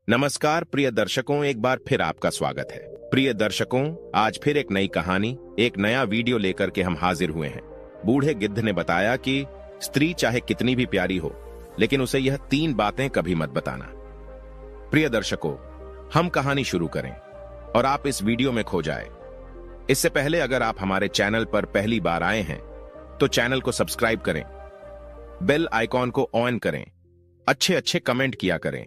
नमस्कार प्रिय दर्शकों, एक बार फिर आपका स्वागत है। प्रिय दर्शकों, आज फिर एक नई कहानी, एक नया वीडियो लेकर के हम हाजिर हुए हैं। बूढ़े गिद्ध ने बताया कि स्त्री चाहे कितनी भी प्यारी हो, लेकिन उसे यह 3 बातें कभी मत बताना। प्रिय दर्शकों, हम कहानी शुरू करें और आप इस वीडियो में खो जाए। इससे पहले अगर आप हमारे चैनल पर पहली बार आए हैं तो चैनल को सब्सक्राइब करें, बेल आइकॉन को ऑन करें, अच्छे कमेंट किया करें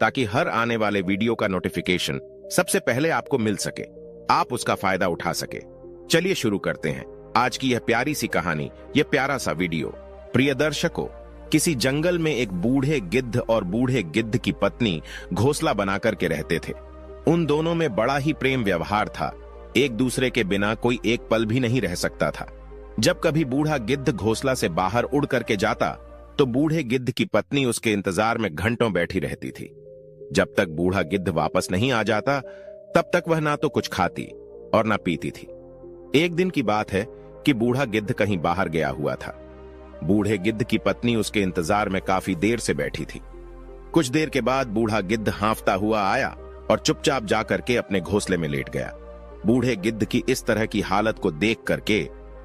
ताकि हर आने वाले वीडियो का नोटिफिकेशन सबसे पहले आपको मिल सके, आप उसका फायदा उठा सके। चलिए शुरू करते हैं आज की यह प्यारी सी कहानी, यह प्यारा सा वीडियो। प्रिय दर्शकों, किसी जंगल में एक बूढ़े गिद्ध और बूढ़े गिद्ध की पत्नी घोंसला बनाकर के रहते थे। उन दोनों में बड़ा ही प्रेम व्यवहार था, एक दूसरे के बिना कोई एक पल भी नहीं रह सकता था। जब कभी बूढ़ा गिद्ध घोंसला से बाहर उड़ करके जाता तो बूढ़े गिद्ध की पत्नी उसके इंतजार में घंटों बैठी रहती थी। जब तक बूढ़ा गिद्ध वापस नहीं आ जाता तब तक वह ना तो कुछ खाती और ना पीती थी। एक दिन की बात है कि बूढ़ा गिद्ध कहीं बाहर गया हुआ था। बूढ़े गिद्ध की पत्नी उसके इंतजार में काफी देर से बैठी थी। कुछ देर के बाद बूढ़ा गिद्ध हांफता हुआ आया और चुपचाप जाकर के अपने घोंसले में लेट गया। बूढ़े गिद्ध की इस तरह की हालत को देख करके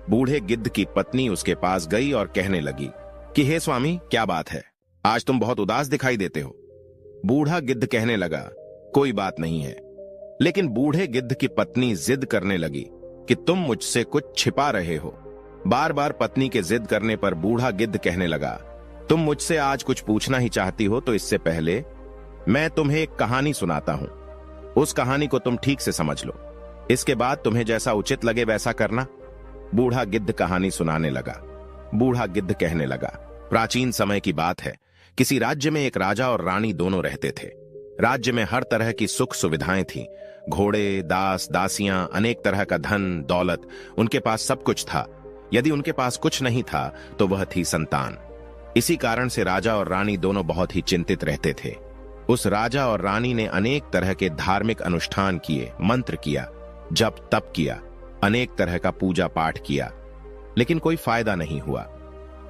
बूढ़े गिद्ध की पत्नी उसके पास गई और कहने लगी कि हे स्वामी, क्या बात है, आज तुम बहुत उदास दिखाई देते हो। बूढ़ा गिद्ध कहने लगा, कोई बात नहीं है। लेकिन बूढ़े गिद्ध की पत्नी जिद करने लगी कि तुम मुझसे कुछ छिपा रहे हो। बार बार पत्नी के जिद करने पर बूढ़ा गिद्ध कहने लगा, तुम मुझसे आज कुछ पूछना ही चाहती हो तो इससे पहले मैं तुम्हें एक कहानी सुनाता हूं। उस कहानी को तुम ठीक से समझ लो, इसके बाद तुम्हें जैसा उचित लगे वैसा करना। बूढ़ा गिद्ध कहानी सुनाने लगा। बूढ़ा गिद्ध कहने लगा, प्राचीन समय की बात है। किसी राज्य में एक राजा और रानी दोनों रहते थे। राज्य में हर तरह की सुख सुविधाएं थीं, घोड़े, दास, दासियां, अनेक तरह का धन दौलत, उनके पास सब कुछ था। यदि उनके पास कुछ नहीं था तो वह थी संतान। इसी कारण से राजा और रानी दोनों बहुत ही चिंतित रहते थे। उस राजा और रानी ने अनेक तरह के धार्मिक अनुष्ठान किए, मंत्र किया, जप तप किया, अनेक तरह का पूजा पाठ किया, लेकिन कोई फायदा नहीं हुआ।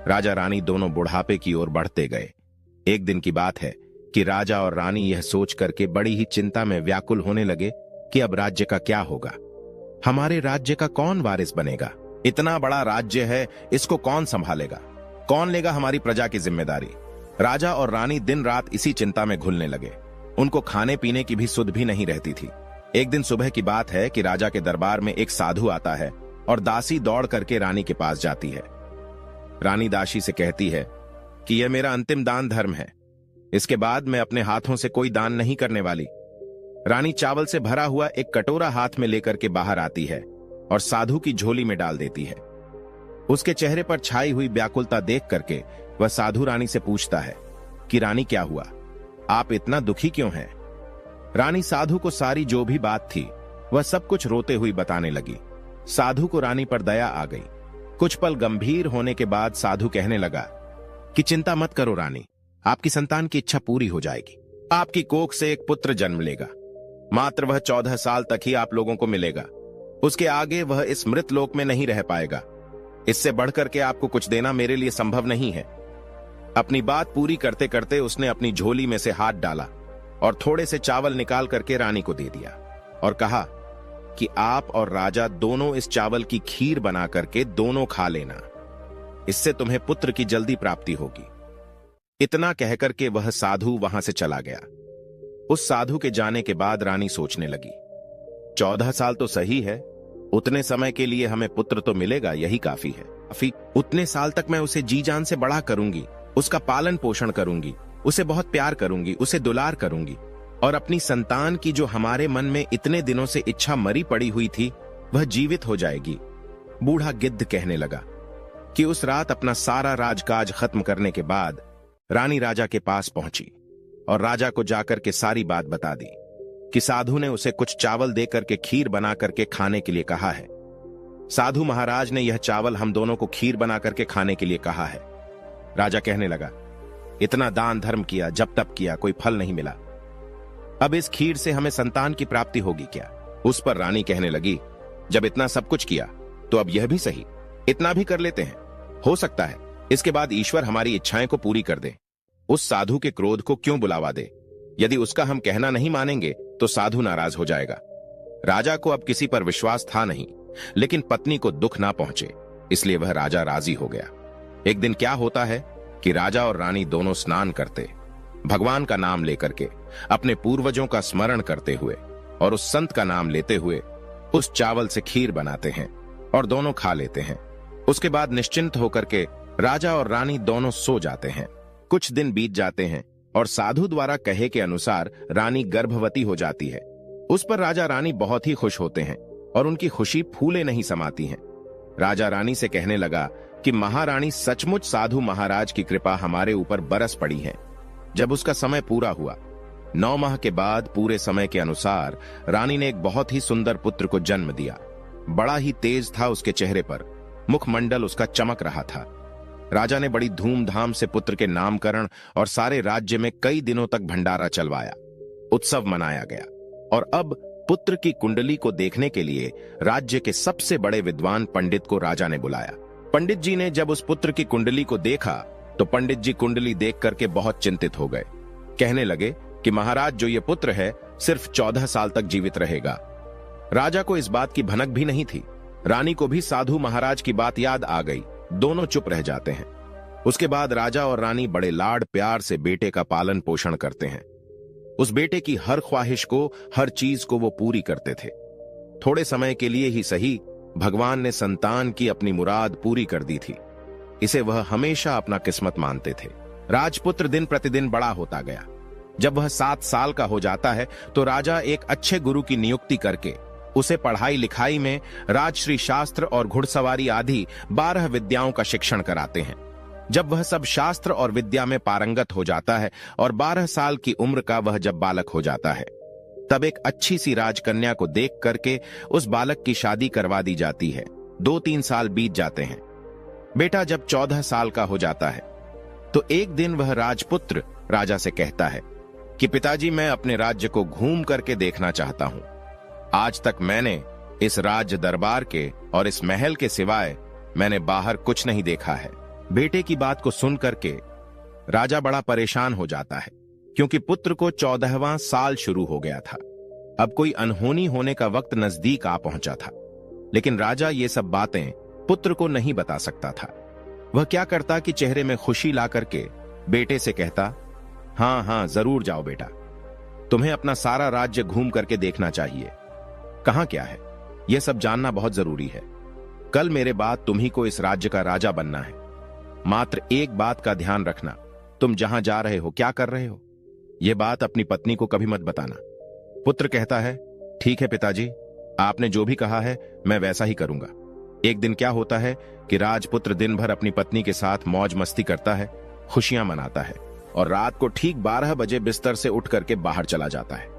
राजा रानी दोनों बुढ़ापे की ओर बढ़ते गए। एक दिन की बात है कि राजा और रानी यह सोच करके बड़ी ही चिंता में व्याकुल होने लगे कि अब राज्य का क्या होगा, हमारे राज्य का कौन वारिस बनेगा। इतना बड़ा राज्य है, इसको कौन संभालेगा, कौन लेगा हमारी प्रजा की जिम्मेदारी। राजा और रानी दिन रात इसी चिंता में घुलने लगे। उनको खाने पीने की भी सुध भी नहीं रहती थी। एक दिन सुबह की बात है कि राजा के दरबार में एक साधु आता है और दासी दौड़ करके रानी के पास जाती है। रानी दासी से कहती है कि यह मेरा अंतिम दान धर्म है, इसके बाद मैं अपने हाथों से कोई दान नहीं करने वाली। रानी चावल से भरा हुआ एक कटोरा हाथ में लेकर के बाहर आती है और साधु की झोली में डाल देती है। उसके चेहरे पर छाई हुई व्याकुलता देख करके वह साधु रानी से पूछता है कि रानी क्या हुआ, आप इतना दुखी क्यों हैं? रानी साधु को सारी जो भी बात थी वह सब कुछ रोते हुई बताने लगी। साधु को रानी पर दया आ गई। कुछ पल गंभीर होने के बाद साधु कहने लगा कि चिंता मत करो रानी, आपकी संतान की इच्छा पूरी हो जाएगी। आपकी कोख से एक पुत्र जन्म लेगा। मात्र वह 14 साल तक ही आप लोगों को मिलेगा। उसके आगे वह इस मृत लोक में नहीं रह पाएगा। इससे बढ़कर के आपको कुछ देना मेरे लिए संभव नहीं है। अपनी बात पूरी करते करते उसने अपनी झोली में से हाथ डाला और थोड़े से चावल निकाल करके रानी को दे दिया और कहा कि आप और राजा दोनों इस चावल की खीर बना करके दोनों खा लेना, इससे तुम्हें पुत्र की जल्दी प्राप्ति होगी। इतना कहकर के वह साधु वहां से चला गया। उस साधु के जाने के बाद रानी सोचने लगी, 14 साल तो सही है, उतने समय के लिए हमें पुत्र तो मिलेगा, यही काफी है। उतने साल तक मैं उसे जी जान से बड़ा करूंगी, उसका पालन पोषण करूंगी, उसे बहुत प्यार करूंगी, उसे दुलार करूंगी, और अपनी संतान की जो हमारे मन में इतने दिनों से इच्छा मरी पड़ी हुई थी वह जीवित हो जाएगी। बूढ़ा गिद्ध कहने लगा कि उस रात अपना सारा राजकाज खत्म करने के बाद रानी राजा के पास पहुंची और राजा को जाकर के सारी बात बता दी कि साधु ने उसे कुछ चावल देकर के खीर बना करके खाने के लिए कहा है। साधु महाराज ने यह चावल हम दोनों को खीर बना करके खाने के लिए कहा है। राजा कहने लगा, इतना दान धर्म किया, जब तप किया, कोई फल नहीं मिला, अब इस खीर से हमें संतान की प्राप्ति होगी क्या? उस पर रानी कहने लगी, जब इतना सब कुछ किया तो अब यह भी सही, इतना भी कर लेते हैं, हो सकता है इसके बाद ईश्वर हमारी इच्छाएं को पूरी कर दे। उस साधु के क्रोध को क्यों बुलावा दे, यदि उसका हम कहना नहीं मानेंगे तो साधु नाराज हो जाएगा। राजा को अब किसी पर विश्वास था नहीं, लेकिन पत्नी को दुख ना पहुंचे इसलिए वह राजा राजी हो गया। एक दिन क्या होता है कि राजा और रानी दोनों स्नान करते, भगवान का नाम लेकर के, अपने पूर्वजों का स्मरण करते हुए और उस संत का नाम लेते हुए उस चावल से खीर बनाते हैं और दोनों खा लेते हैं। उसके बाद निश्चिंत होकर के राजा और रानी दोनों सो जाते हैं। कुछ दिन बीत जाते हैं और साधु द्वारा कहे के अनुसार रानी गर्भवती हो जाती है। उस पर राजा रानी बहुत ही खुश होते हैं और उनकी खुशी फूले नहीं समाती हैं। राजा रानी से कहने लगा कि महारानी, सचमुच साधु महाराज की कृपा हमारे ऊपर बरस पड़ी है। जब उसका समय पूरा हुआ, 9 माह के बाद पूरे समय के अनुसार रानी ने एक बहुत ही सुंदर पुत्र को जन्म दिया। बड़ा ही तेज था उसके चेहरे पर, मुखमंडल उसका चमक रहा था। राजा ने बड़ी धूमधाम से पुत्र के नामकरण और सारे राज्य में कई दिनों तक भंडारा चलवाया, उत्सव मनाया गया। और अब पुत्र की कुंडली को देखने के लिए राज्य के सबसे बड़े विद्वान पंडित को राजा ने बुलाया। पंडित जी ने जब उस पुत्र की कुंडली को देखा तो पंडित जी कुंडली देख करके बहुत चिंतित हो गए। कहने लगे कि महाराज, जो ये पुत्र है सिर्फ 14 साल तक जीवित रहेगा। राजा को इस बात की भनक भी नहीं थी। रानी को भी साधु महाराज की बात याद आ गई। दोनों चुप रह जाते हैं। उसके बाद राजा और रानी बड़े लाड प्यार से बेटे का पालन पोषण करते हैं। उस बेटे की हर ख्वाहिश को, हर चीज को वो पूरी करते थे। थोड़े समय के लिए ही सही, भगवान ने संतान की अपनी मुराद पूरी कर दी थी। इसे वह हमेशा अपना किस्मत मानते थे। राजपुत्र दिन प्रतिदिन बड़ा होता गया। जब वह 7 साल का हो जाता है तो राजा एक अच्छे गुरु की नियुक्ति करके उसे पढ़ाई लिखाई में राजश्री शास्त्र और घुड़सवारी आदि 12 विद्याओं का शिक्षण कराते हैं। जब वह सब शास्त्र और विद्या में पारंगत हो जाता है और 12 साल की उम्र का वह जब बालक हो जाता है, तब एक अच्छी सी राजकन्या को देख करके उस बालक की शादी करवा दी जाती है। 2-3 साल बीत जाते हैं। बेटा जब 14 साल का हो जाता है तो एक दिन वह राजपुत्र राजा से कहता है कि पिताजी, मैं अपने राज्य को घूम करके देखना चाहता हूं। आज तक मैंने इस राज्य दरबार के और इस महल के सिवाय मैंने बाहर कुछ नहीं देखा है। बेटे की बात को सुन करके राजा बड़ा परेशान हो जाता है, क्योंकि पुत्र को 14वां साल शुरू हो गया था। अब कोई अनहोनी होने का वक्त नजदीक आ पहुंचा था। लेकिन राजा ये सब बातें पुत्र को नहीं बता सकता था। वह क्या करता कि चेहरे में खुशी ला करके बेटे से कहता, हाँ हाँ जरूर जाओ बेटा, तुम्हें अपना सारा राज्य घूम करके देखना चाहिए। कहां क्या है यह सब जानना बहुत जरूरी है। कल मेरे बाद तुम्ही को इस राज्य का राजा बनना है। मात्र एक बात का ध्यान रखना, तुम जहां जा रहे हो, क्या कर रहे हो, यह बात अपनी पत्नी को कभी मत बताना। पुत्र कहता है, ठीक है पिताजी, आपने जो भी कहा है मैं वैसा ही करूंगा। एक दिन क्या होता है कि राजपुत्र दिन भर अपनी पत्नी के साथ मौज मस्ती करता है, खुशियां मनाता है और रात को ठीक 12 बजे बिस्तर से उठ करके बाहर चला जाता है।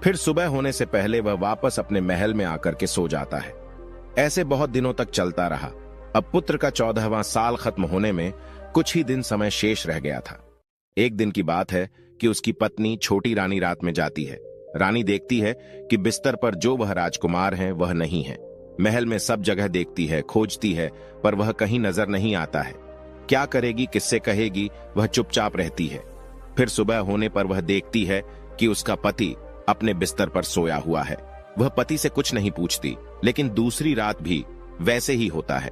फिर सुबह होने से पहले वह वापस अपने महल में आकर के सो जाता है। ऐसे बहुत दिनों तक चलता रहा। अब पुत्र का 14वां साल खत्म होने में कुछ ही दिन समय शेष रह गया था। एक दिन की बात है कि उसकी पत्नी छोटी रानी रात में जाती है। रानी देखती है कि बिस्तर पर जो वह राजकुमार हैं वह नहीं है। महल में सब जगह देखती है, खोजती है, पर वह कहीं नजर नहीं आता है। क्या करेगी, किससे कहेगी, वह चुपचाप रहती है। फिर सुबह होने पर वह देखती है कि उसका पति अपने बिस्तर पर सोया हुआ है। वह पति से कुछ नहीं पूछती, लेकिन दूसरी रात भी वैसे ही होता है।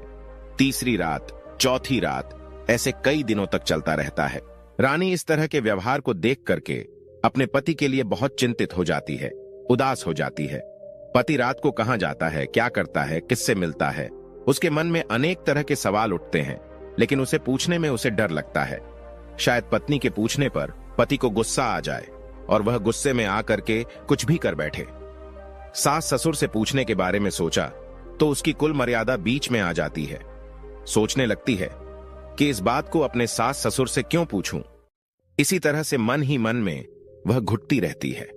तीसरी रात, चौथी रात, ऐसे कई दिनों तक चलता रहता है। रानी इस तरह के व्यवहार को देख करके अपने पति के लिए बहुत चिंतित हो जाती है, उदास हो जाती है। पति रात को कहां जाता है, क्या करता है, किससे मिलता है, उसके मन में अनेक तरह के सवाल उठते हैं, लेकिन उसे पूछने में उसे डर लगता है। शायद पत्नी के पूछने पर पति को गुस्सा आ जाए और वह गुस्से में आकर के कुछ भी कर बैठे। सास ससुर से पूछने के बारे में सोचा तो उसकी कुल मर्यादा बीच में आ जाती है। सोचने लगती है कि इस बात को अपने सास ससुर से क्यों पूछूं। इसी तरह से मन ही मन में वह घुटती रहती है।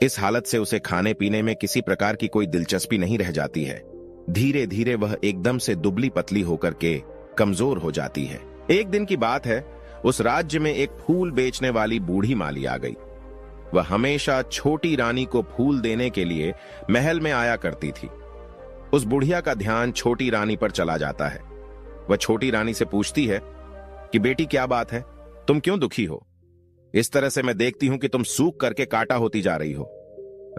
इस हालत से उसे खाने पीने में किसी प्रकार की कोई दिलचस्पी नहीं रह जाती है। धीरे धीरे वह एकदम से दुबली पतली होकर के कमजोर हो जाती है। एक दिन की बात है, उस राज्य में एक फूल बेचने वाली बूढ़ी माली आ गई। वह हमेशा छोटी रानी को फूल देने के लिए महल में आया करती थी। उस बुढ़िया का ध्यान छोटी रानी पर चला जाता है। वह छोटी रानी से पूछती है कि बेटी क्या बात है, तुम क्यों दुखी हो? इस तरह से मैं देखती हूं कि तुम सूख करके काटा होती जा रही हो।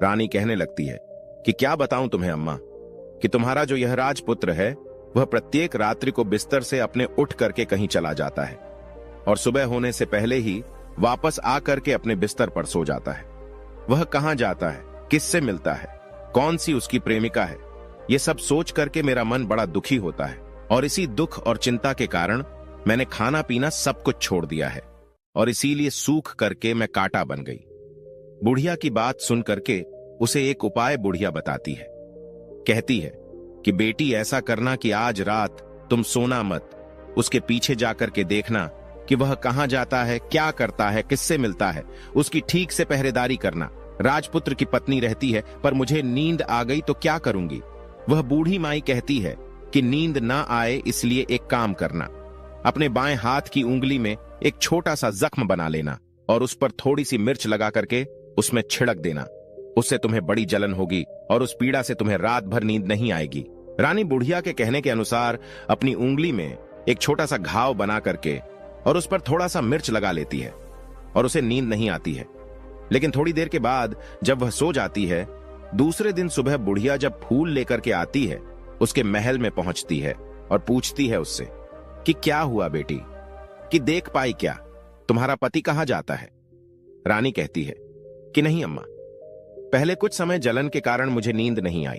रानी कहने लगती है कि क्या बताऊं तुम्हें अम्मा, कि तुम्हारा जो यह राजपुत्र है वह प्रत्येक रात्रि को बिस्तर से अपने उठ करके कहीं चला जाता है और सुबह होने से पहले ही वापस आकर के अपने बिस्तर पर सो जाता है। वह कहां जाता है, किससे मिलता है, कौन सी उसकी प्रेमिका है, ये सब सोच करके मेरा मन बड़ा दुखी होता है और इसी दुख और चिंता के कारण मैंने खाना पीना सब कुछ छोड़ दिया है और इसीलिए सूख करके मैं काटा बन गई। बुढ़िया की बात सुन करके उसे एक उपाय बुढ़िया बताती है। कहती है कि बेटी ऐसा करना कि आज रात तुम सोना मत, उसके पीछे जाकर के देखना कि वह कहां जाता है, क्या करता है, किससे मिलता है, उसकी ठीक से पहरेदारी करना। राजपुत्र की पत्नी रहती है पर मुझे नींद आ गई तो क्या करूंगी। वह बूढ़ी माई कहती है कि नींद ना आए इसलिए एक काम करना, अपने बाएं हाथ की उंगली में एक छोटा सा जख्म बना लेना और उस पर थोड़ी सी मिर्च लगा करके उसमें छिड़क देना। उससे तुम्हें बड़ी जलन होगी और उस पीड़ा से तुम्हें रात भर नींद नहीं आएगी। रानी बुढ़िया के कहने के अनुसार अपनी उंगली में एक छोटा सा घाव बना करके और उस पर थोड़ा सा मिर्च लगा लेती है और उसे नींद नहीं आती है। लेकिन थोड़ी देर के बाद जब वह सो जाती है, दूसरे दिन सुबह बुढ़िया जब फूल लेकर के आती है, उसके महल में पहुंचती है और पूछती है उससे कि क्या हुआ बेटी, कि देख पाई क्या, तुम्हारा पति कहां जाता है। रानी कहती है कि नहीं अम्मा, पहले कुछ समय जलन के कारण मुझे नींद नहीं आई,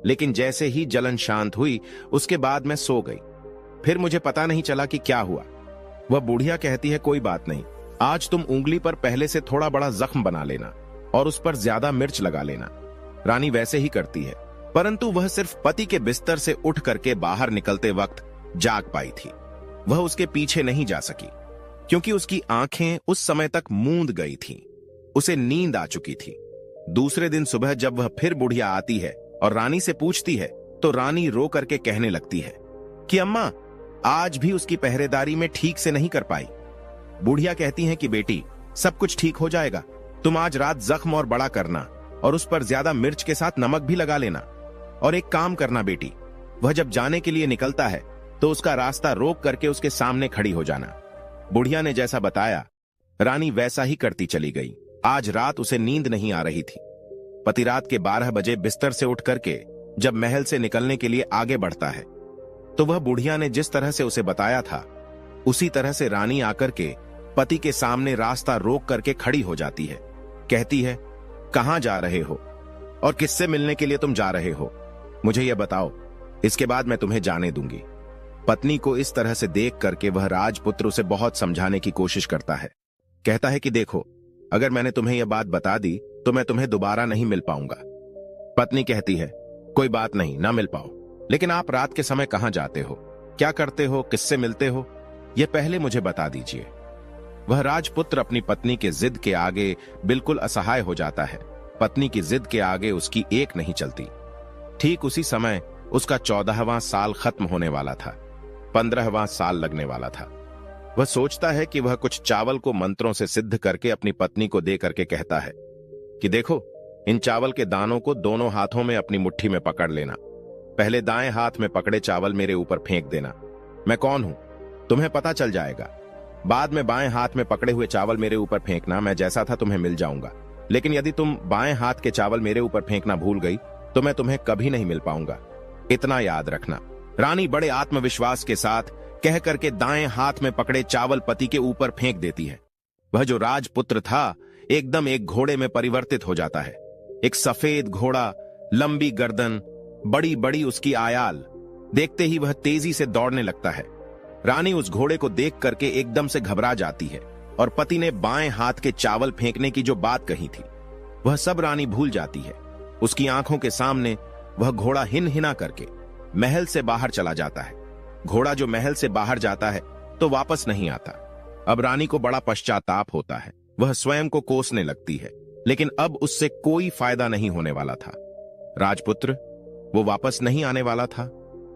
लेकिन जैसे ही जलन शांत हुई उसके बाद मैं सो गई, फिर मुझे पता नहीं चला कि क्या हुआ। वह बुढ़िया कहती है कोई बात नहीं, आज तुम उंगली पर पहले से थोड़ा बड़ा जख्म बना लेना और उस पर ज्यादा मिर्च लगा लेना। रानी वैसे ही करती है, परंतु वह सिर्फ पति के बिस्तर से उठ करके बाहर निकलते वक्त जाग पाई थी। वह उसके पीछे नहीं जा सकी क्योंकि उसकी आंखें उस समय तक मूंद गई थीं। उसे नींद आ चुकी थी। दूसरे दिन सुबह जब वह फिर बुढ़िया आती है और रानी से पूछती है तो रानी रो करके कहने लगती है कि अम्मा, आज भी उसकी पहरेदारी में ठीक से नहीं कर पाई। बुढ़िया कहती है कि बेटी, सब कुछ ठीक हो जाएगा, तुम आज रात जख्म और बड़ा करना और उस पर ज्यादा मिर्च के साथ नमक भी लगा लेना। और एक काम करना बेटी, वह जब जाने के लिए निकलता है तो उसका रास्ता रोक करके उसके सामने खड़ी हो जाना। बुढ़िया ने जैसा बताया रानी वैसा ही करती चली गई। आज रात उसे नींद नहीं आ रही थी। पति रात के 12 बजे बिस्तर से उठ करके जब महल से निकलने के लिए आगे बढ़ता है तो वह बुढ़िया ने जिस तरह से उसे बताया था उसी तरह से रानी आकर के पति के सामने रास्ता रोक करके खड़ी हो जाती है। कहती है, कहां जा रहे हो और किससे मिलने के लिए तुम जा रहे हो, मुझे यह बताओ, इसके बाद मैं तुम्हें जाने दूंगी। पत्नी को इस तरह से देख करके वह राजपुत्र उसे बहुत समझाने की कोशिश करता है। कहता है कि देखो, अगर मैंने तुम्हें यह बात बता दी तो मैं तुम्हें दोबारा नहीं मिल पाऊंगा। पत्नी कहती है, कोई बात नहीं, ना मिल पाओ, लेकिन आप रात के समय कहां जाते हो, क्या करते हो, किससे मिलते हो, यह पहले मुझे बता दीजिए। वह राजपुत्र अपनी पत्नी के जिद के आगे बिल्कुल असहाय हो जाता है। पत्नी की जिद के आगे उसकी एक नहीं चलती। ठीक उसी समय उसका 14वां साल खत्म होने वाला था, 15वां साल लगने वाला था। वह सोचता है कि वह कुछ चावल को मंत्रों से सिद्ध करके अपनी पत्नी को दे करके कहता है कि देखो, इन चावल के दानों को दोनों हाथों में अपनी मुट्ठी में पकड़ लेना। पहले दाएं हाथ में पकड़े चावल मेरे ऊपर फेंक देना। मैं कौन हूं तुम्हें पता चल जाएगा। बाद में बाएं हाथ में पकड़े हुए चावल मेरे ऊपर फेंकना, मैं जैसा था तुम्हें मिल जाऊंगा। लेकिन यदि तुम बाएं हाथ के चावल मेरे ऊपर फेंकना भूल गई तो मैं तुम्हें कभी नहीं मिल पाऊंगा, इतना याद रखना। रानी बड़े आत्मविश्वास के साथ कह करके दाएं हाथ में पकड़े चावल पति के ऊपर फेंक देती है। वह जो राजपुत्र था एकदम एक घोड़े में परिवर्तित हो जाता है। एक सफेद घोड़ा, लंबी गर्दन, बड़ी बड़ी उसकी आयाल। देखते ही वह तेजी से दौड़ने लगता है। रानी उस घोड़े को देख करके एकदम से घबरा जाती है और पति ने बाएं हाथ के चावल फेंकने की जो बात कही थी वह सब रानी भूल जाती है। उसकी आंखों के सामने वह घोड़ा हिन हिना करके महल से बाहर चला जाता है। घोड़ा जो महल से बाहर जाता है तो वापस नहीं आता। अब रानी को बड़ा पश्चाताप होता है। वह स्वयं को कोसने लगती है, लेकिन अब उससे कोई फायदा नहीं होने वाला था। राजपुत्र वो वापस नहीं आने वाला था।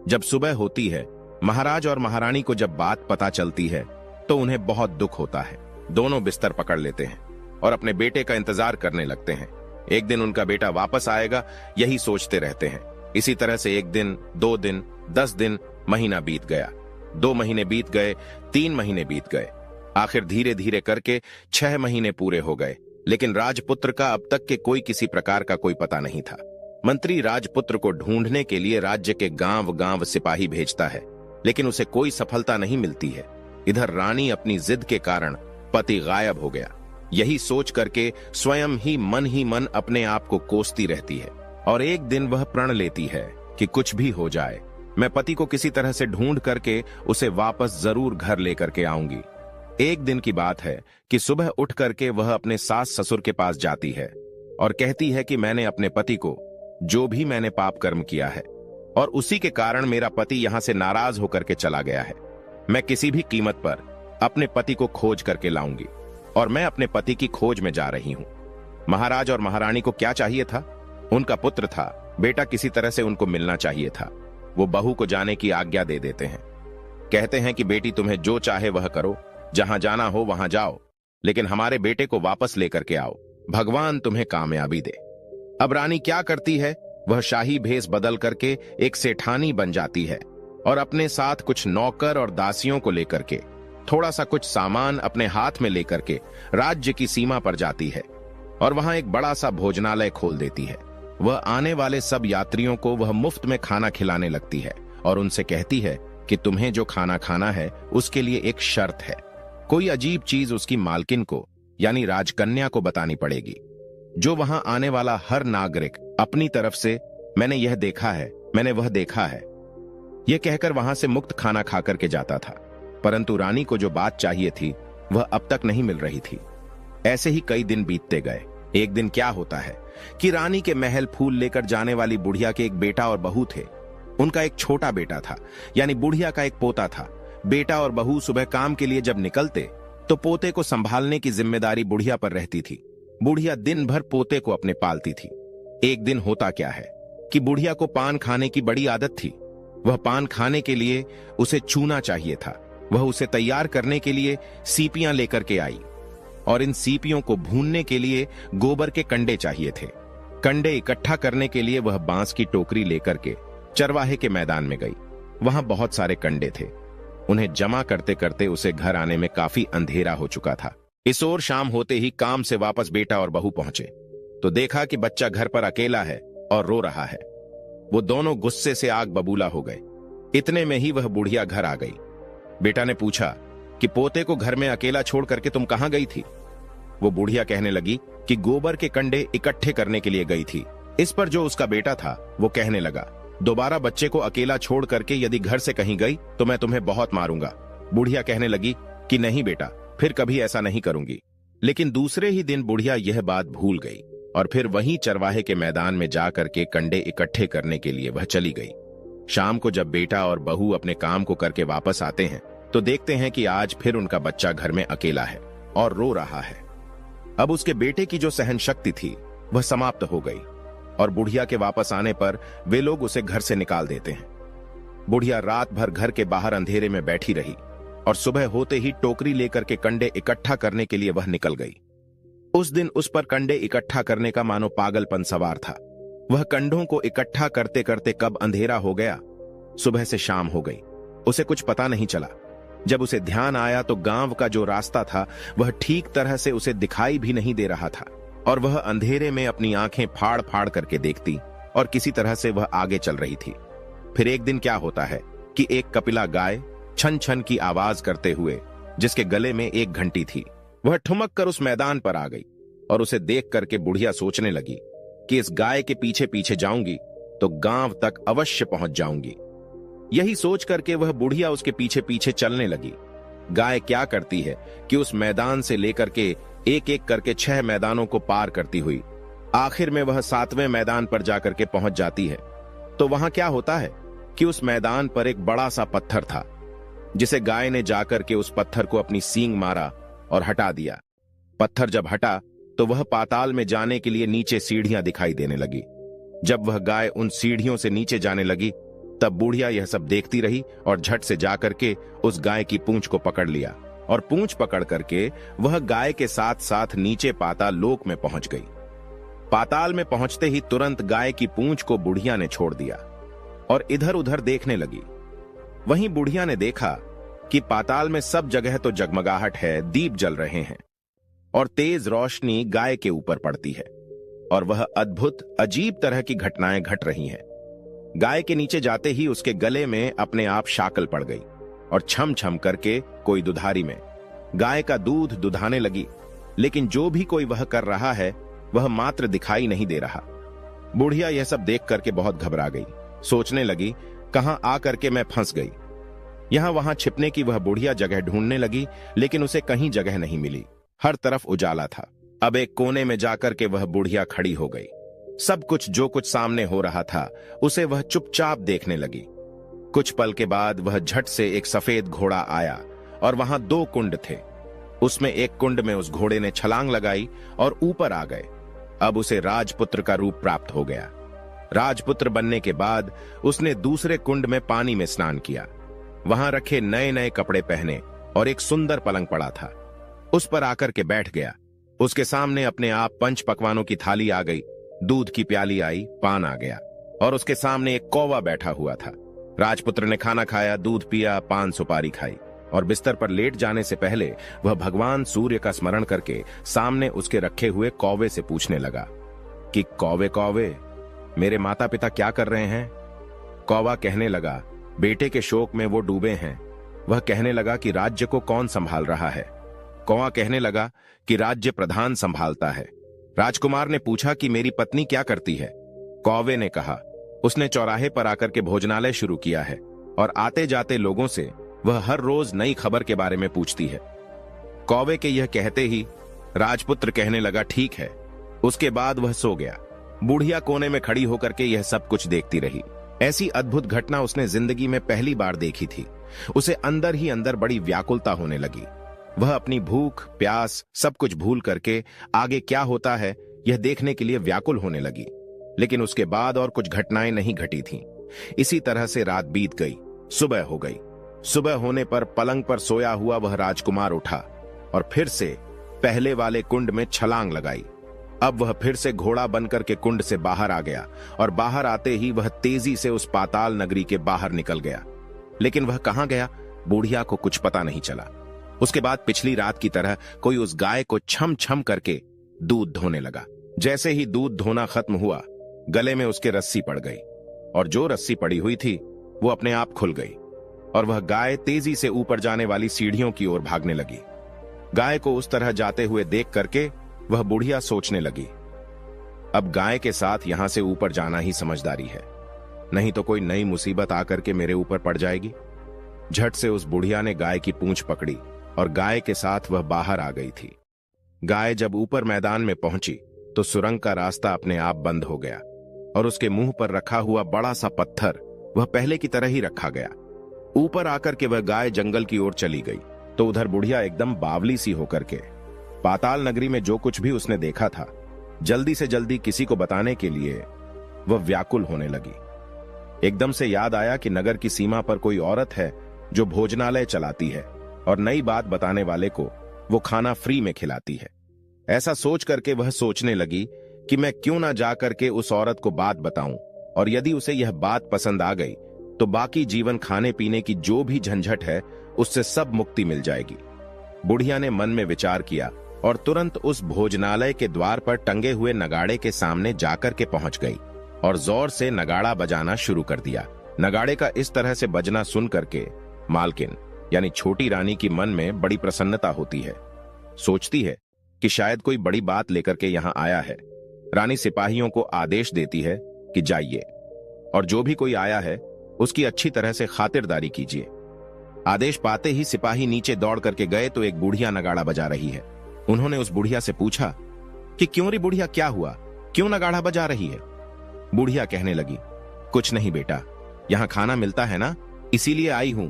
जब सुबह होती है, महाराज और महारानी को जब बात पता चलती है तो उन्हें बहुत दुख होता है। दोनों बिस्तर पकड़ लेते हैं और अपने बेटे का इंतजार करने लगते हैं। एक दिन उनका बेटा वापस आएगा, यही सोचते रहते हैं। इसी तरह से 1 दिन, 2 दिन, 10 दिन, महीना बीत गया। 2 महीने बीत गए, 3 महीने बीत गए। आखिर धीरे धीरे करके 6 महीने पूरे हो गए, लेकिन राजपुत्र का अब तक के कोई किसी प्रकार का कोई पता नहीं था। मंत्री राजपुत्र को ढूंढने के लिए राज्य के गांव गांव सिपाही भेजता है, लेकिन उसे कोई सफलता नहीं मिलती है। इधर रानी अपनी जिद के कारण पति गायब हो गया, यही सोच करके स्वयं ही मन अपने आप को कोसती रहती है। और एक दिन वह प्रण लेती है कि कुछ भी हो जाए, मैं पति को किसी तरह से ढूंढ करके उसे वापस जरूर घर लेकर के आऊंगी। एक दिन की बात है कि सुबह उठ करके वह अपने सास ससुर के पास जाती है और कहती है कि मैंने अपने पति को जो भी मैंने पाप कर्म किया है और उसी के कारण मेरा पति यहां से नाराज होकर के चला गया है। मैं किसी भी कीमत पर अपने पति को खोज करके लाऊंगी और मैं अपने पति की खोज में जा रही हूं। महाराज और महारानी को क्या चाहिए था? उनका पुत्र था, बेटा किसी तरह से उनको मिलना चाहिए था। वो बहू को जाने की आज्ञा दे देते हैं, कहते हैं कि बेटी तुम्हें जो चाहे वह करो, जहां जाना हो वहां जाओ, लेकिन हमारे बेटे को वापस लेकर के आओ, भगवान तुम्हें कामयाबी दे। अब रानी क्या करती है? वह शाही भेष बदल करके एक सेठानी बन जाती है और अपने साथ कुछ नौकर और दासियों को लेकर के, थोड़ा सा कुछ सामान अपने हाथ में लेकर के राज्य की सीमा पर जाती है और वहां एक बड़ा सा भोजनालय खोल देती है। वह आने वाले सब यात्रियों को वह मुफ्त में खाना खिलाने लगती है और उनसे कहती है कि तुम्हें जो खाना खाना है उसके लिए एक शर्त है। कोई अजीब चीज उसकी मालकिन को यानी राजकन्या को बतानी पड़ेगी। जो वहां आने वाला हर नागरिक अपनी तरफ से मैंने यह देखा है, मैंने वह देखा है, यह कहकर वहां से मुक्त खाना खाकर के जाता था। परंतु रानी को जो बात चाहिए थी वह अब तक नहीं मिल रही थी। ऐसे ही कई दिन बीतते गए। एक दिन क्या होता है कि रानी के महल फूल लेकर जाने वाली बुढ़िया के एक बेटा और बहू थे। उनका एक छोटा बेटा था, यानी बुढ़िया का एक पोता था। बेटा और बहू सुबह काम के लिए जब निकलते तो पोते को संभालने की जिम्मेदारी बुढ़िया पर रहती थी। बुढ़िया दिन भर पोते को अपने पालती थी। एक दिन होता क्या है कि बुढ़िया को पान खाने की बड़ी आदत थी। वह पान खाने के लिए उसे चूना चाहिए था। वह उसे तैयार करने के लिए सीपियां लेकर के आई और इन सीपियों को भूनने के लिए गोबर के कंडे चाहिए थे। कंडे इकट्ठा करने के लिए वह बांस की टोकरी लेकर के चरवाहे के मैदान में गई। वहां बहुत सारे कंडे थे। उन्हें जमा करते करते उसे घर आने में काफी अंधेरा हो चुका था। इस ओर शाम होते ही काम से वापस बेटा और बहू पहुंचे तो देखा कि बच्चा घर पर अकेला है और रो रहा है। वो दोनों गुस्से से आग बबूला हो गए। इतने में ही वह बुढ़िया घर आ गई। बेटा ने पूछा कि पोते को घर में अकेला छोड़ करके तुम कहां गई थी? वो बुढ़िया कहने लगी कि गोबर के कंडे इकट्ठे करने के लिए गई थी। इस पर जो उसका बेटा था वो कहने लगा, दोबारा बच्चे को अकेला छोड़ करके यदि घर से कहीं गई तो मैं तुम्हें बहुत मारूंगा। बुढ़िया कहने लगी कि नहीं बेटा, फिर कभी ऐसा नहीं करूंगी। लेकिन दूसरे ही दिन बुढ़िया यह बात भूल गई और फिर वहीं चरवाहे के मैदान में जाकर के कंडे इकट्ठे करने के लिए वह चली गई। शाम को जब बेटा और बहू अपने काम को करके वापस आते हैं तो देखते हैं कि आज फिर उनका बच्चा घर में अकेला है और रो रहा है। अब उसके बेटे की जो सहन शक्ति थी वह समाप्त हो गई और बुढ़िया के वापस आने पर वे लोग उसे घर से निकाल देते हैं। बुढ़िया रात भर घर के बाहर अंधेरे में बैठी रही और सुबह होते ही टोकरी लेकर के कंडे इकट्ठा करने के लिए वह निकल गई। उस दिन उस पर कंडे इकट्ठा करने का मानो पागलपन सवार था। वह कंडों को इकट्ठा करते करते कब अंधेरा हो गया, सुबह से शाम हो गई, उसे कुछ पता नहीं चला। जब उसे ध्यान आया तो गांव का जो रास्ता था वह ठीक तरह से उसे दिखाई भी नहीं दे रहा था और वह अंधेरे में अपनी आंखें फाड़ फाड़ करके देखती और किसी तरह से वह आगे चल रही थी। फिर एक दिन क्या होता है कि एक कपिला गाय छन छन की आवाज करते हुए, जिसके गले में एक घंटी थी, वह ठुमक कर उस मैदान पर आ गई और उसे देख करके बुढ़िया सोचने लगी कि इस गाय के पीछे पीछे जाऊंगी तो गांव तक अवश्य पहुंच जाऊंगी। यही सोच करके वह बुढ़िया उसके पीछे पीछे चलने लगी। गाय क्या करती है कि उस मैदान से लेकर के एक एक करके 6 मैदानों को पार करती हुई आखिर में वह 7वें मैदान पर जाकर के पहुंच जाती है। तो वहां क्या होता है कि उस मैदान पर एक बड़ा सा पत्थर था, जिसे गाय ने जाकर के उस पत्थर को अपनी सींग मारा और हटा दिया। पत्थर जब हटा तो वह पाताल में जाने के लिए नीचे सीढ़ियां दिखाई देने लगी। जब वह गाय उन सीढ़ियों से नीचे जाने लगी तब बुढ़िया यह सब देखती रही और झट से जाकर के उस गाय की पूंछ को पकड़ लिया और पूंछ पकड़ करके वह गाय के साथ साथ नीचे पाताल लोक में पहुंच गई। पाताल में पहुंचते ही तुरंत गाय की पूंछ को बुढ़िया ने छोड़ दिया और इधर उधर देखने लगी। वहीं बुढ़िया ने देखा कि पाताल में सब जगह तो जगमगाहट है, दीप जल रहे हैं और तेज रोशनी गाय के ऊपर पड़ती है और वह अद्भुत अजीब तरह की घटनाएं घट रही हैं। गाय के नीचे जाते ही उसके गले में अपने आप शाकल पड़ गई और छम छम करके कोई दुधारी में गाय का दूध दुधाने लगी, लेकिन जो भी कोई वह कर रहा है वह मात्र दिखाई नहीं दे रहा। बुढ़िया यह सब देख करके बहुत घबरा गई। सोचने लगी, कहां आकर के मैं फंस गई। यहां वहां छिपने की वह बुढ़िया जगह ढूंढने लगी, लेकिन उसे कहीं जगह नहीं मिली। हर तरफ उजाला था। अब एक कोने में जाकर के वह बुढ़िया खड़ी हो गई। सब कुछ जो कुछ सामने हो रहा था उसे वह चुपचाप देखने लगी। कुछ पल के बाद वह झट से एक सफेद घोड़ा आया और वहां 2 कुंड थे। उसमें एक कुंड में उस घोड़े ने छलांग लगाई और ऊपर आ गए। अब उसे राजपुत्र का रूप प्राप्त हो गया। राजपुत्र बनने के बाद उसने दूसरे कुंड में पानी में स्नान किया। वहां रखे नए नए कपड़े पहने और एक सुंदर पलंग पड़ा था, उस पर आकर के बैठ गया। उसके सामने अपने आप 5 पकवानों की थाली आ गई, दूध की प्याली आई, पान आ गया और उसके सामने एक कौवा बैठा हुआ था। राजपुत्र ने खाना खाया, दूध पिया, पान सुपारी खाई और बिस्तर पर लेट जाने से पहले वह भगवान सूर्य का स्मरण करके सामने उसके रखे हुए कौवे से पूछने लगा कि कौवे कौवे, मेरे माता पिता क्या कर रहे हैं? कौवा कहने लगा, बेटे के शोक में वो डूबे हैं। वह कहने लगा कि राज्य को कौन संभाल रहा है? कौवा कहने लगा कि राज्य प्रधान संभालता है। राजकुमार ने पूछा कि मेरी पत्नी क्या करती है? कौवे ने कहा, उसने चौराहे पर आकर के भोजनालय शुरू किया है और आते जाते लोगों से वह हर रोज नई खबर के बारे में पूछती है। कौवे के यह कहते ही राजपुत्र कहने लगा, ठीक है। उसके बाद वह सो गया। बुढ़िया कोने में खड़ी होकर के यह सब कुछ देखती रही। ऐसी अद्भुत घटना उसने जिंदगी में पहली बार देखी थी। उसे अंदर ही अंदर बड़ी व्याकुलता होने लगी। वह अपनी भूख प्यास सब कुछ भूल करके आगे क्या होता है यह देखने के लिए व्याकुल होने लगी। लेकिन उसके बाद और कुछ घटनाएं नहीं घटी थीं। इसी तरह से रात बीत गई, सुबह हो गई। सुबह होने पर पलंग पर सोया हुआ वह राजकुमार उठा और फिर से पहले वाले कुंड में छलांग लगाई। अब वह फिर से घोड़ा बनकर के कुंड से बाहर आ गया और बाहर आते ही वह तेजी से उस पाताल नगरी के बाहर निकल गया। लेकिन वह कहां गया, बुढ़िया को कुछ पता नहीं चला। उसके बाद पिछली रात की तरह कोई उस गाय को छम छम करके दूध धोने लगा। जैसे ही दूध धोना खत्म हुआ, गले में उसके रस्सी पड़ गई और जो रस्सी पड़ी हुई थी वो अपने आप खुल गई और वह गाय तेजी से ऊपर जाने वाली सीढ़ियों की ओर भागने लगी। गाय को उस तरह जाते हुए देख करके वह बुढ़िया सोचने लगी, अब गाय के साथ यहां से ऊपर जाना ही समझदारी है, नहीं तो कोई नई मुसीबत आकर के मेरे ऊपर पड़ जाएगी। झट से उस बुढ़िया ने गाय की पूंछ पकड़ी और गाय के साथ वह बाहर आ गई थी। गाय जब ऊपर मैदान में पहुंची तो सुरंग का रास्ता अपने आप बंद हो गया और उसके मुंह पर रखा हुआ बड़ा सा पत्थर वह पहले की तरह ही रखा गया। ऊपर आकर के वह गाय जंगल की ओर चली गई तो उधर बुढ़िया एकदम बावली सी होकर के पाताल नगरी में जो कुछ भी उसने देखा था जल्दी से जल्दी किसी को बताने के लिए वह व्याकुल होने लगी। एकदम से याद आया कि नगर की सीमा पर कोई औरत है जो भोजनालय चलाती है और नई बात बताने वाले को वो खाना फ्री में खिलाती है। ऐसा सोच करके वह सोचने लगी कि मैं क्यों ना जा करके उस औरत को बात बताऊं और यदि उसे यह बात पसंद आ गई तो बाकी जीवन खाने पीने की जो भी झंझट है उससे सब मुक्ति मिल जाएगी। बुढ़िया ने मन में विचार किया और तुरंत उस भोजनालय के द्वार पर टंगे हुए नगाड़े के सामने जाकर के पहुंच गई और जोर से नगाड़ा बजाना शुरू कर दिया। नगाड़े का इस तरह से बजना सुन करके मालकिन यानी छोटी रानी की मन में बड़ी प्रसन्नता होती है। सोचती है कि शायद कोई बड़ी बात लेकर के यहां आया है। रानी सिपाहियों को आदेश देती है कि जाइए और जो भी कोई आया है उसकी अच्छी तरह से खातिरदारी कीजिए। आदेश पाते ही सिपाही नीचे दौड़ करके गए तो एक बुढ़िया नगाड़ा बजा रही है। उन्होंने उस बुढ़िया से पूछा कि क्यों रे बुढ़िया, क्या हुआ, क्यों नगाड़ा बजा रही है? बुढ़िया कहने लगी, कुछ नहीं बेटा, यहां खाना मिलता है ना, इसीलिए आई हूं।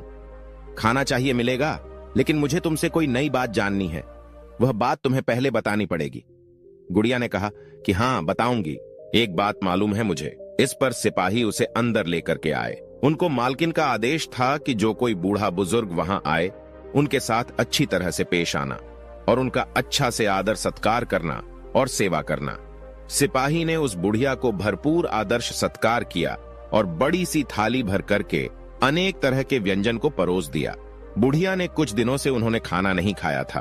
खाना चाहिए मिलेगा, लेकिन मुझे तुमसे कोई नई बात जाननी है, वह बात तुम्हें पहले बतानी पड़ेगी। गुड़िया ने कहा कि हाँ बताऊंगी, एक बात मालूम है मुझे। इस पर सिपाही उसे अंदर लेकर के आए। उनको मालकिन का आदेश था कि जो कोई बूढ़ा बुजुर्ग वहां आए उनके साथ अच्छी तरह से पेश आना और उनका अच्छा से आदर सत्कार करना और सेवा करना। सिपाही ने उस बुढ़िया को भरपूर आदर्श सत्कार किया और बड़ी सी थाली भर करके अनेक तरह के व्यंजन को परोस दिया। बुढ़िया ने कुछ दिनों से उन्होंने खाना नहीं खाया था।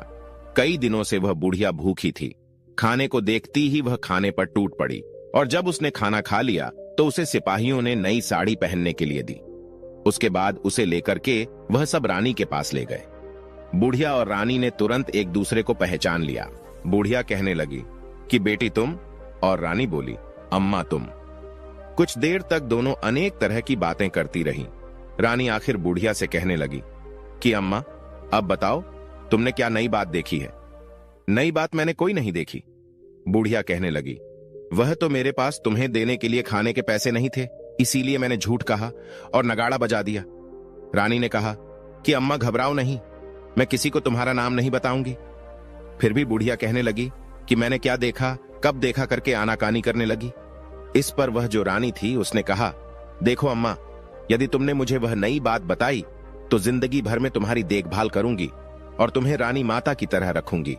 कई दिनों से वह बुढ़िया भूखी थी। खाने को देखती ही वह खाने पर टूट पड़ी और जब उसने खाना खा लिया तो उसे सिपाहियों ने नई साड़ी पहनने के लिए दी। उसके बाद उसे लेकर के वह सब रानी के पास ले गए। बुढ़िया और रानी ने तुरंत एक दूसरे को पहचान लिया। बुढ़िया कहने लगी कि बेटी तुम, और रानी बोली अम्मा तुम। कुछ देर तक दोनों अनेक तरह की बातें करती रहीं। रानी आखिर बुढ़िया से कहने लगी कि अम्मा अब बताओ तुमने क्या नई बात देखी है। नई बात मैंने कोई नहीं देखी। बुढ़िया कहने लगी वह तो मेरे पास तुम्हें देने के लिए खाने के पैसे नहीं थे, इसीलिए मैंने झूठ कहा और नगाड़ा बजा दिया। रानी ने कहा कि अम्मा घबराओ नहीं, मैं किसी को तुम्हारा नाम नहीं बताऊंगी। फिर भी बुढ़िया कहने लगी कि मैंने क्या देखा, कब देखा करके आनाकानी करने लगी। इस पर वह जो रानी थी उसने कहा देखो अम्मा, यदि तुमने मुझे वह नई बात बताई तो जिंदगी भर में तुम्हारी देखभाल करूंगी और तुम्हें रानी माता की तरह रखूंगी।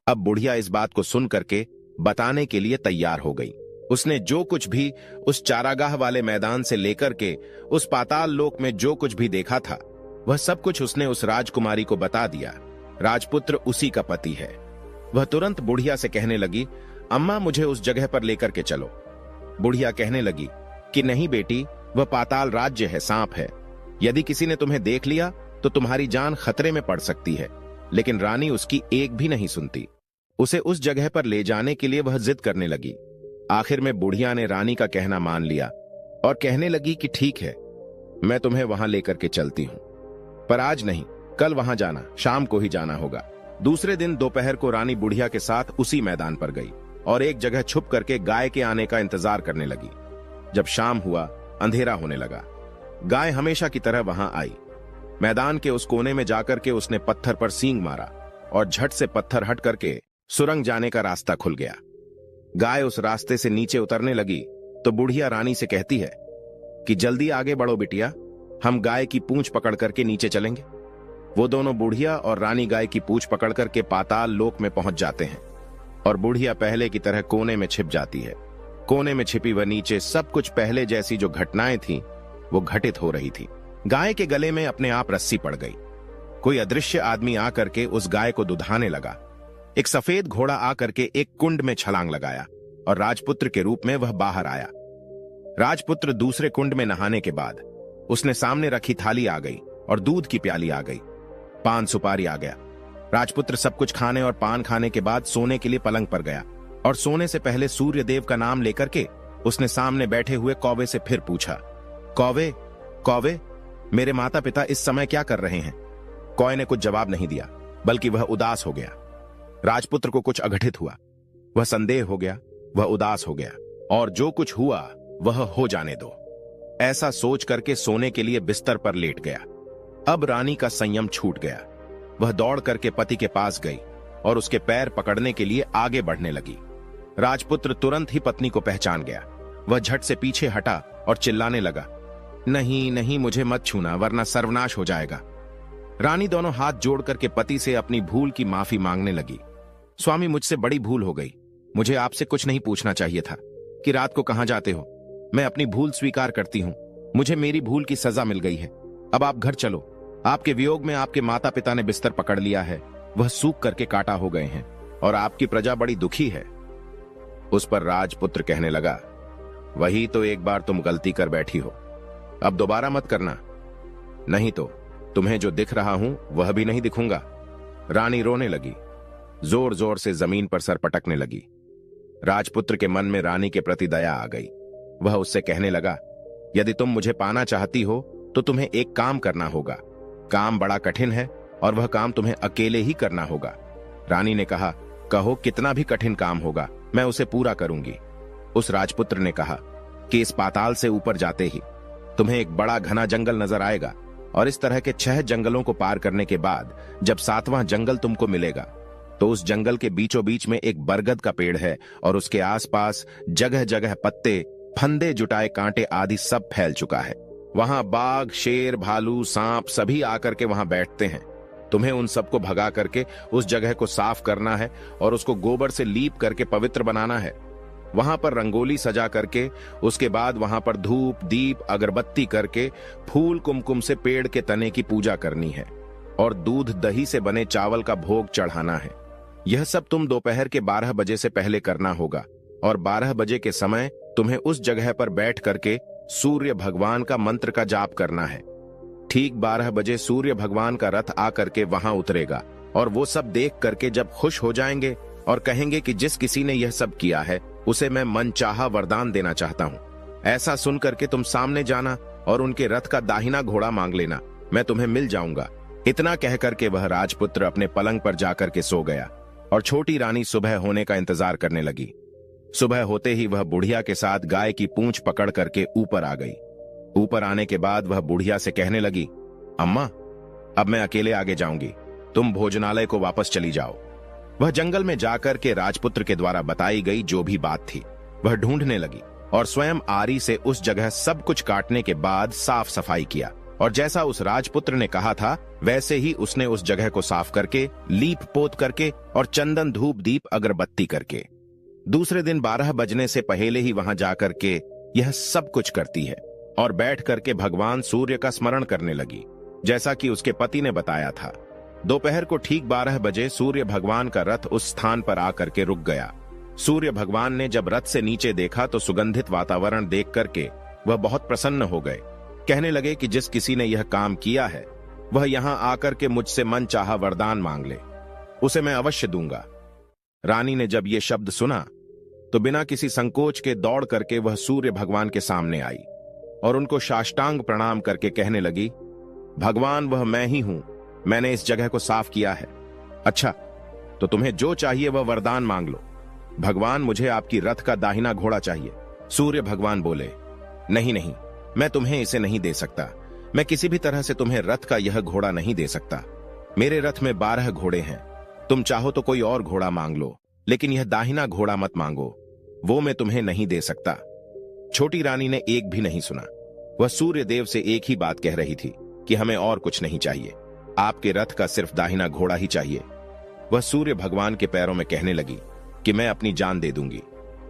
अब बुढ़िया इस बात को सुन करके बताने के लिए तैयार हो गई। उसने जो कुछ भी उस चारागाह वाले मैदान से लेकर के उस पाताल लोक में जो कुछ भी देखा था वह सब कुछ उसने उस राजकुमारी को बता दिया। राजपुत्र उसी का पति है। वह तुरंत बुढ़िया से कहने लगी अम्मा मुझे उस जगह पर लेकर के चलो। बुढ़िया कहने लगी कि नहीं बेटी, वह पाताल राज्य है, सांप है। यदि किसी ने तुम्हें देख लिया तो तुम्हारी जान खतरे में पड़ सकती है। लेकिन रानी उसकी एक भी नहीं सुनती। उसे उस जगह पर ले जाने के लिए वह जिद करने लगी। आखिर में बुढ़िया ने रानी का कहना मान लिया और कहने लगी कि ठीक है, मैं तुम्हें वहां लेकर के चलती हूं, पर आज नहीं, कल वहां जाना, शाम को ही जाना होगा। दूसरे दिन दोपहर को रानी बुढ़िया के साथ उसी मैदान पर गई और एक जगह छुप करके गाय के आने का इंतजार करने लगी। जब शाम हुआ, अंधेरा होने लगा। गाय हमेशा की तरह वहां आई। मैदान के उस कोने में जाकर के उसने पत्थर पर सींग मारा और झट से पत्थर हट करके सुरंग जाने का रास्ता खुल गया। गाय उस रास्ते से नीचे उतरने लगी तो बुढ़िया रानी से कहती है कि जल्दी आगे बढ़ो बिटिया, हम गाय की पूंछ पकड़ करके नीचे चलेंगे। वो दोनों बुढ़िया और रानी गाय की पूंछ पकड़ करके पाताल लोक में पहुंच जाते हैं और बुढ़िया पहले की तरह कोने में छिप जाती है। कोने में छिपी वह नीचे सब कुछ पहले जैसी जो घटनाएं थीं वो घटित हो रही थी। गाय के गले में अपने आप रस्सी पड़ गई। कोई अदृश्य आदमी आकर के उस गाय को दुधाने लगा। एक सफेद घोड़ा आकर के एक कुंड में छलांग लगाया और राजपुत्र के रूप में वह बाहर आया। राजपुत्र दूसरे कुंड में नहाने के बाद उसने सामने रखी थाली आ गई और दूध की प्याली आ गई, पान सुपारी आ गया। राजपुत्र सब कुछ खाने और पान खाने के बाद सोने के लिए पलंग पर गया और सोने से पहले सूर्य देव का नाम लेकर के उसने सामने बैठे हुए कौवे से फिर पूछा, कौवे कौवे, मेरे माता पिता इस समय क्या कर रहे हैं? कौवे ने कुछ जवाब नहीं दिया, बल्कि वह उदास हो गया। राजपुत्र को कुछ अघटित हुआ। वह संदेह हो गया, वह उदास हो गया और जो कुछ हुआ वह हो जाने दो, ऐसा सोच करके सोने के लिए बिस्तर पर लेट गया। अब रानी का संयम छूट गया। वह दौड़ करके पति के पास गई और उसके पैर पकड़ने के लिए आगे बढ़ने लगी। राजपुत्र तुरंत ही पत्नी को पहचान गया। वह झट से पीछे हटा और चिल्लाने लगा, नहीं नहीं, मुझे मत छूना वरना सर्वनाश हो जाएगा। रानी दोनों हाथ जोड़ करके पति से अपनी भूल की माफी मांगने लगी। स्वामी, मुझसे बड़ी भूल हो गई। मुझे आपसे कुछ नहीं पूछना चाहिए था कि रात को कहां जाते हो। मैं अपनी भूल स्वीकार करती हूं। मुझे मेरी भूल की सजा मिल गई है। अब आप घर चलो। आपके वियोग में आपके माता पिता ने बिस्तर पकड़ लिया है। वह सूख करके काटा हो गए हैं और आपकी प्रजा बड़ी दुखी है। उस पर राजपुत्र कहने लगा, वही तो एक बार तुम गलती कर बैठी हो, अब दोबारा मत करना, नहीं तो तुम्हें जो दिख रहा हूं वह भी नहीं दिखूंगा। रानी रोने लगी, जोर जोर से जमीन पर सर पटकने लगी। राजपुत्र के मन में रानी के प्रति दया आ गई। वह उससे कहने लगा, यदि तुम मुझे पाना चाहती हो तो तुम्हें एक काम करना होगा। काम बड़ा कठिन है और वह काम तुम्हें अकेले ही करना होगा। रानी ने कहा, कहो कितना भी कठिन काम होगा, मैं उसे पूरा करूंगी। उस राजपुत्र ने कहा कि इस पाताल से ऊपर जाते ही तुम्हें एक बड़ा घना जंगल नजर आएगा और इस तरह के 6 जंगलों को पार करने के बाद जब 7वां जंगल तुमको मिलेगा तो उस जंगल के बीचों बीच में एक बरगद का पेड़ है और उसके आसपास जगह जगह पत्ते, फंदे, जुटाए कांटे आदि सब फैल चुका है। वहां बाघ, शेर, भालू, सांप सभी आकर के वहां बैठते हैं। तुम्हें उन सबको भगा करके उस जगह को साफ करना है और उसको गोबर से लीप करके पवित्र बनाना है। वहां पर रंगोली सजा करके उसके बाद वहां पर धूप, दीप, अगरबत्ती करके फूल कुमकुम से पेड़ के तने की पूजा करनी है। और दूध दही से बने चावल का भोग चढ़ाना है। यह सब तुम दोपहर के 12 बजे से पहले करना होगा और 12 बजे के समय तुम्हें उस जगह पर बैठ करके सूर्य भगवान का मंत्र का जाप करना है। ठीक 12 बजे सूर्य भगवान का रथ आकर के वहां उतरेगा और वो सब देख करके जब खुश हो जाएंगे और कहेंगे कि जिस किसी ने यह सब किया है उसे मैं मनचाहा वरदान देना चाहता हूं। ऐसा सुन करके तुम सामने जाना और उनके रथ का दाहिना घोड़ा मांग लेना, मैं तुम्हें मिल जाऊंगा। इतना कह करके वह राजपुत्र अपने पलंग पर जाकर के सो गया और छोटी रानी सुबह होने का इंतजार करने लगी। सुबह होते ही वह बुढ़िया के साथ गाय की पूंछ पकड़ करके ऊपर आ गई। ऊपर आने के बाद वह बुढ़िया से कहने लगी, अम्मा, अब मैं अकेले आगे जाऊंगी, तुम भोजनालय को वापस चली जाओ। वह जंगल में जाकर के राजपुत्र के द्वारा बताई गई जो भी बात थी वह ढूंढने लगी और स्वयं आरी से उस जगह सब कुछ काटने के बाद साफ सफाई किया और जैसा उस राजपुत्र ने कहा था वैसे ही उसने उस जगह को साफ करके, लीप पोत करके और चंदन धूप दीप अगरबत्ती करके दूसरे दिन 12 बजने से पहले ही वहां जाकर के यह सब कुछ करती है और बैठ करके भगवान सूर्य का स्मरण करने लगी, जैसा कि उसके पति ने बताया था। दोपहर को ठीक 12 बजे सूर्य भगवान का रथ उस स्थान पर आकर के रुक गया। सूर्य भगवान ने जब रथ से नीचे देखा तो सुगंधित वातावरण देख करके वह बहुत प्रसन्न हो गए। कहने लगे कि जिस किसी ने यह काम किया है वह यहां आकर के मुझसे मन चाहा वरदान मांग ले, उसे मैं अवश्य दूंगा। रानी ने जब ये शब्द सुना तो बिना किसी संकोच के दौड़ करके वह सूर्य भगवान के सामने आई और उनको साष्टांग प्रणाम करके कहने लगी, भगवान वह मैं ही हूं, मैंने इस जगह को साफ किया है। अच्छा, तो तुम्हें जो चाहिए वह वरदान मांग लो। भगवान, मुझे आपकी रथ का दाहिना घोड़ा चाहिए। सूर्य भगवान बोले, नहीं नहीं, मैं तुम्हें इसे नहीं दे सकता। मैं किसी भी तरह से तुम्हें रथ का यह घोड़ा नहीं दे सकता। मेरे रथ में 12 घोड़े हैं। तुम चाहो तो कोई और घोड़ा मांग लो, लेकिन यह दाहिना घोड़ा मत मांगो, वो मैं तुम्हें नहीं दे सकता। छोटी रानी ने एक भी नहीं सुना। वह सूर्य देव से एक ही बात कह रही थी कि हमें और कुछ नहीं चाहिए, आपके रथ का सिर्फ दाहिना घोड़ा ही चाहिए। वह सूर्य भगवान के पैरों में कहने लगी कि मैं अपनी जान दे दूंगी।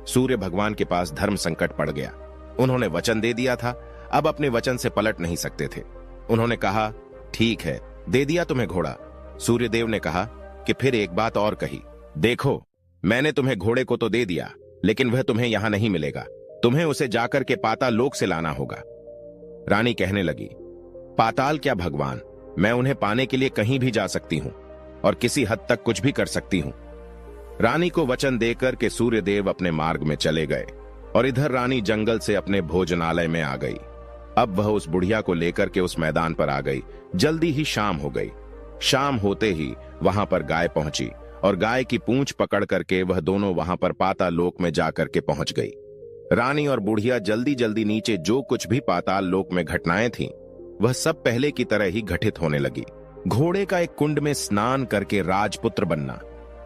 सूर्य भगवान के पास धर्म संकट पड़ गया। उन्होंने वचन दे दिया था, अब अपने वचन से पलट नहीं सकते थे। उन्होंने कहा, ठीक है, दे दिया तुम्हें घोड़ा। सूर्यदेव ने कहा कि फिर एक बात और कही, देखो, मैंने तुम्हें घोड़े को तो दे दिया, लेकिन वह तुम्हें यहां नहीं मिलेगा। तुम्हें उसे जाकर के पाताल लोक से लाना होगा। रानी कहने लगी, पाताल क्या भगवान, मैं उन्हें पाने के लिए कहीं भी जा सकती हूं और किसी हद तक कुछ भी कर सकती हूं। रानी को वचन देकर के सूर्यदेव अपने मार्ग में चले गए और इधर रानी जंगल से अपने भोजनालय में आ गई। अब वह उस बुढ़िया को लेकर के उस मैदान पर आ गई। जल्दी ही शाम हो गई। शाम होते ही वहां पर गाय पहुंची और गाय की पूंछ पकड़ करके वह दोनों वहां पर पाताल लोक में जाकर के पहुंच गई। रानी और बुढ़िया जल्दी जल्दी नीचे जो कुछ भी पाताल लोक में घटनाएं थीं, वह सब पहले की तरह ही घटित होने लगी। घोड़े का एक कुंड में स्नान करके राजपुत्र बनना,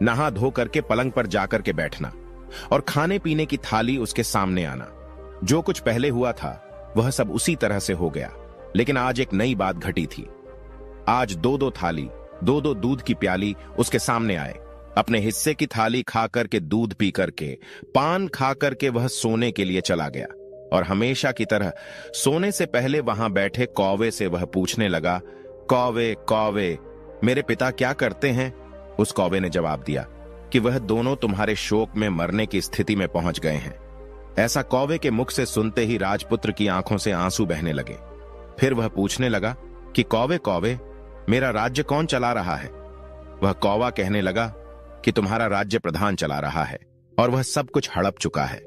नहा धो करके पलंग पर जाकर के बैठना और खाने पीने की थाली उसके सामने आना। जो कुछ पहले हुआ था वह सब उसी तरह से हो गया, लेकिन आज एक नई बात घटी थी। आज 2-2 थाली, 2-2 दूध की प्याली उसके सामने आए। अपने हिस्से की थाली खा करके, दूध पी करके, पान खा करके वह सोने के लिए चला गया और हमेशा की तरह सोने से पहले वहां बैठे कौवे से वह पूछने लगा, कौवे कौवे, मेरे पिता क्या करते हैं? उस कौवे ने जवाब दिया कि वह दोनों तुम्हारे शोक में मरने की स्थिति में पहुंच गए हैं। ऐसा कौवे के मुख से सुनते ही राजपुत्र की आंखों से आंसू बहने लगे। फिर वह पूछने लगा कि कौवे कौवे, मेरा राज्य कौन चला रहा है? वह कौवा कहने लगा कि तुम्हारा राज्य प्रधान चला रहा है और वह सब कुछ हड़प चुका है।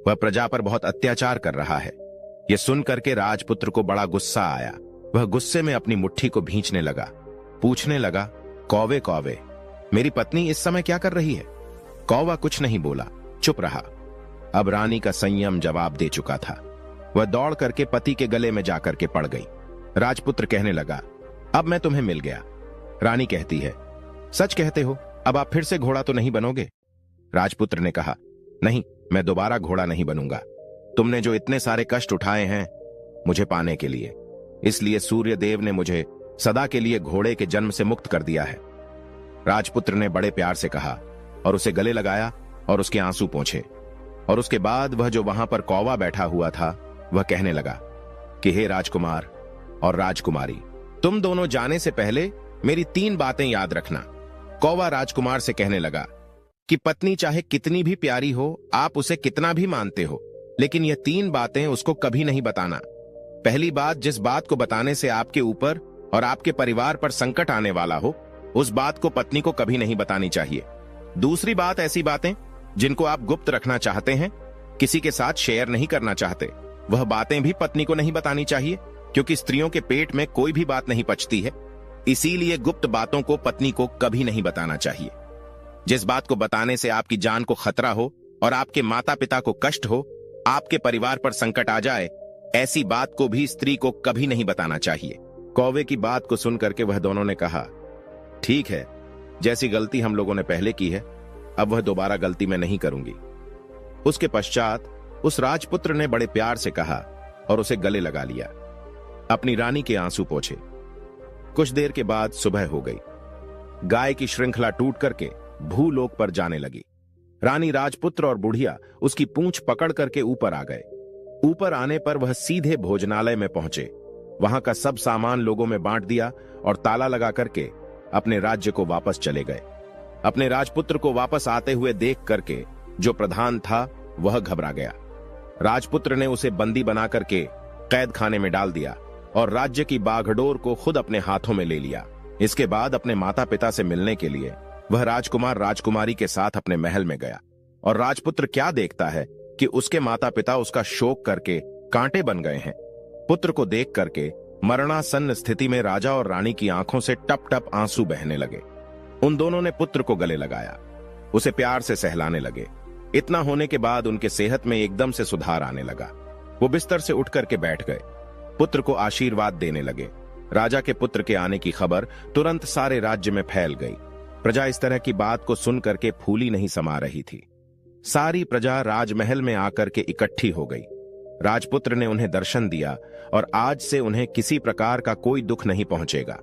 वह प्रजा पर बहुत अत्याचार कर रहा है। यह सुन करके राजपुत्र को बड़ा गुस्सा आया। वह गुस्से में अपनी मुट्ठी को भींचने लगा। पूछने लगा, कौवे कौवे, मेरी पत्नी इस समय क्या कर रही है? कौवा कुछ नहीं बोला, चुप रहा। अब रानी का संयम जवाब दे चुका था। वह दौड़ करके पति के गले में जाकर के पड़ गई। राजपुत्र कहने लगा, अब मैं तुम्हें मिल गया। रानी कहती है, सच कहते हो, अब आप फिर से घोड़ा तो नहीं बनोगे? राजपुत्र ने कहा, नहीं, मैं दोबारा घोड़ा नहीं बनूंगा। तुमने जो इतने सारे कष्ट उठाए हैं मुझे पाने के लिए, इसलिए सूर्यदेव ने मुझे सदा के लिए घोड़े के जन्म से मुक्त कर दिया है। राजपुत्र ने बड़े प्यार से कहा और उसे गले लगाया और उसके आंसू पोंछे। और उसके बाद वह जो वहां पर कौवा बैठा हुआ था वह कहने लगा कि हे राजकुमार और राजकुमारी, तुम दोनों जाने से पहले मेरी 3 बातें याद रखना। कौवा राजकुमार से कहने लगा कि पत्नी चाहे कितनी भी प्यारी हो, आप उसे कितना भी मानते हो, लेकिन ये 3 बातें उसको कभी नहीं बताना। पहली बात, जिस बात को बताने से आपके ऊपर और आपके परिवार पर संकट आने वाला हो, उस बात को पत्नी को कभी नहीं बतानी चाहिए। दूसरी बात, ऐसी बातें जिनको आप गुप्त रखना चाहते हैं, किसी के साथ शेयर नहीं करना चाहते, वह बातें भी पत्नी को नहीं बतानी चाहिए, क्योंकि स्त्रियों के पेट में कोई भी बात नहीं पचती है। इसीलिए गुप्त बातों को पत्नी को कभी नहीं बताना चाहिए। जिस बात को बताने से आपकी जान को खतरा हो और आपके माता पिता को कष्ट हो, आपके परिवार पर संकट आ जाए, ऐसी बात को भी स्त्री को कभी नहीं बताना चाहिए। कौवे की बात को सुनकर के वह दोनों ने कहा, ठीक है, जैसी गलती हम लोगों ने पहले की है, अब वह दोबारा गलती मैं नहीं करूंगी। उसके पश्चात उस राजपुत्र ने बड़े प्यार से कहा और उसे गले लगा लिया, अपनी रानी के आंसू पोंछे। कुछ देर के बाद सुबह हो गई। गाय की श्रृंखला टूट करके भूलोक पर जाने लगी। रानी, राजपुत्र और बुढ़िया उसकी पूंछ पकड़ करके ऊपर आ गए। ऊपर आने पर वह सीधे भोजनालय में पहुंचे। वहां का सब सामान लोगों में बांट दिया और ताला लगा करके अपने राज्य को वापस चले गए। अपने राजपुत्र को वापस आते हुए देख करके जो प्रधान था वह घबरा गया। राजपुत्र ने उसे बंदी बना करके कैद खाने में डाल दिया और राज्य की बागडोर को खुद अपने हाथों में ले लिया। इसके बाद अपने माता पिता से मिलने के लिए वह राजकुमार राजकुमारी के साथ अपने महल में गया। और राजपुत्र क्या देखता है कि उसके माता पिता उसका शोक करके कांटे बन गए हैं। पुत्र को देख करके मरणासन्न स्थिति में राजा और रानी की आंखों से टप टप आंसू बहने लगे। उन दोनों ने पुत्र को गले लगाया, उसे प्यार से सहलाने लगे। इतना होने के बाद उनके सेहत में एकदम से सुधार आने लगा। वो बिस्तर से उठ करके बैठ गए, पुत्र को आशीर्वाद देने लगे। राजा के पुत्र के आने की खबर तुरंत सारे राज्य में फैल गई। प्रजा इस तरह की बात को सुन करके फूली नहीं समा रही थी। सारी प्रजा राजमहल में आकर के इकट्ठी हो गई। राजपुत्र ने उन्हें दर्शन दिया और आज से उन्हें किसी प्रकार का कोई दुख नहीं पहुंचेगा,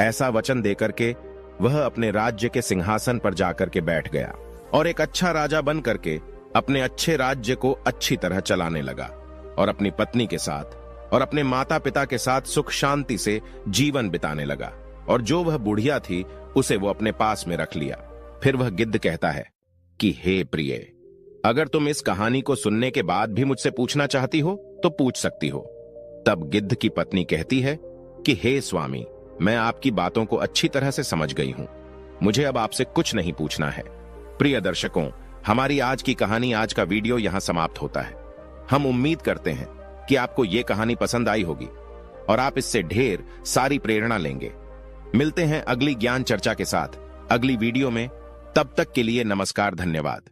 ऐसा वचन देकर के वह अपने राज्य के सिंहासन पर जाकर के बैठ गया और एक अच्छा राजा बन करके अपने अच्छे राज्य को अच्छी तरह चलाने लगा और अपनी पत्नी के साथ और अपने माता पिता के साथ सुख शांति से जीवन बिताने लगा। और जो वह बुढ़िया थी उसे वो अपने पास में रख लिया। फिर वह गिद्ध कहता है कि हे प्रिय, अगर तुम इस कहानी को सुनने के बाद भी मुझसे पूछना चाहती हो तो पूछ सकती हो। तब गिद्ध की पत्नी कहती है कि हे स्वामी, मैं आपकी बातों को अच्छी तरह से समझ गई हूं, मुझे अब आपसे कुछ नहीं पूछना है। प्रिय दर्शकों, हमारी आज की कहानी, आज का वीडियो यहां समाप्त होता है। हम उम्मीद करते हैं कि आपको यह कहानी पसंद आई होगी और आप इससे ढेर सारी प्रेरणा लेंगे। मिलते हैं अगली ज्ञान चर्चा के साथ अगली वीडियो में। तब तक के लिए नमस्कार, धन्यवाद।